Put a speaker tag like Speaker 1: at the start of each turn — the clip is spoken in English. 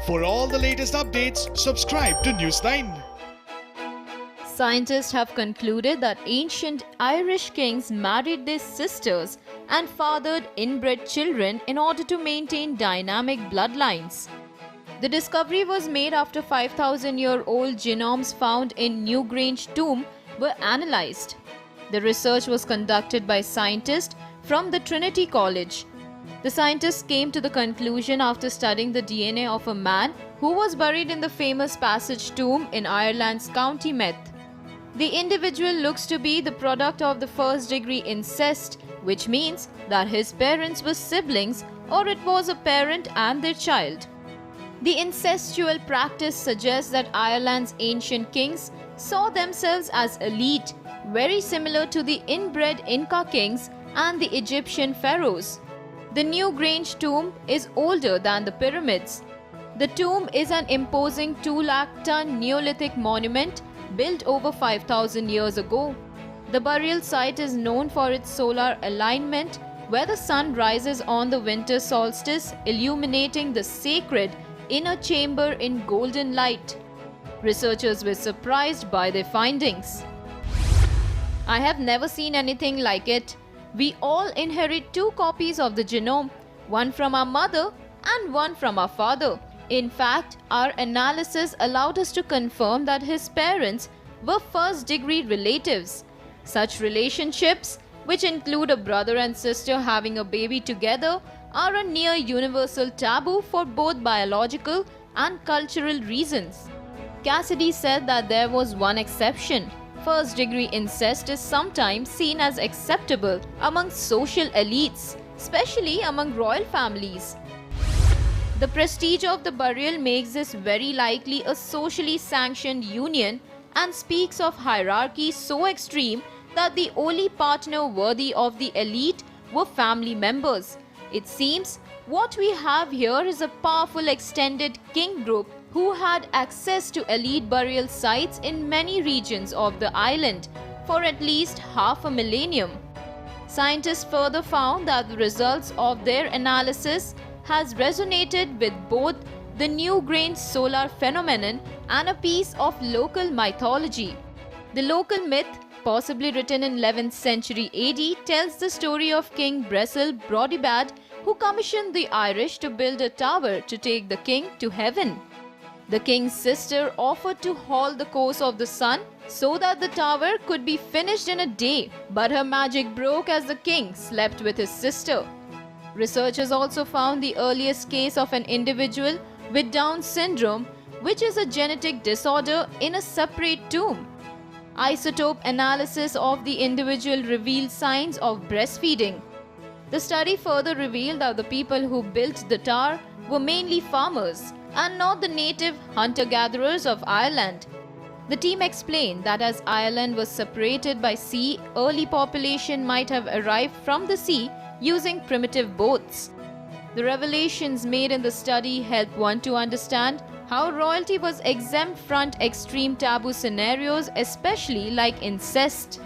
Speaker 1: For all the latest updates, subscribe to Newsline.
Speaker 2: Scientists have concluded that ancient Irish kings married their sisters and fathered inbred children in order to maintain dynamic bloodlines. The discovery was made after 5,000-year-old genomes found in Newgrange tomb were analyzed. The research was conducted by scientists from the Trinity College. The scientists came to the conclusion after studying the DNA of a man who was buried in the famous Passage tomb in Ireland's County Meath. The individual looks to be the product of the first-degree incest, which means that his parents were siblings or it was a parent and their child. The incestual practice suggests that Ireland's ancient kings saw themselves as elite, very similar to the inbred Inca kings and the Egyptian pharaohs. The Newgrange tomb is older than the pyramids. The tomb is an imposing 200,000-ton Neolithic monument built over 5,000 years ago. The burial site is known for its solar alignment, where the sun rises on the winter solstice, illuminating the sacred inner chamber in golden light. Researchers were surprised by their findings. I have never seen anything like it. We all inherit 2 copies of the genome, one from our mother and one from our father. In fact, our analysis allowed us to confirm that his parents were first-degree relatives. Such relationships, which include a brother and sister having a baby together, are a near universal taboo for both biological and cultural reasons. Cassidy said that there was one exception. First-degree incest is sometimes seen as acceptable among social elites, especially among royal families. The prestige of the burial makes this very likely a socially sanctioned union and speaks of hierarchy so extreme that the only partner worthy of the elite were family members. It seems what we have here is a powerful extended king group who had access to elite burial sites in many regions of the island for at least half a millennium. Scientists further found that the results of their analysis has resonated with both the Newgrange solar phenomenon and a piece of local mythology. The local myth, possibly written in 11th century AD, tells the story of King Bressil Brodibad, who commissioned the Irish to build a tower to take the king to heaven. The king's sister offered to halt the course of the sun so that the tower could be finished in a day, but her magic broke as the king slept with his sister. Researchers also found the earliest case of an individual with Down syndrome, which is a genetic disorder, in a separate tomb. Isotope analysis of the individual revealed signs of breastfeeding. The study further revealed that the people who built the tower were mainly farmers and not the native hunter-gatherers of Ireland. The team explained that as Ireland was separated by sea, early population might have arrived from the sea using primitive boats. The revelations made in the study help one to understand how royalty was exempt from extreme taboo scenarios, especially like incest.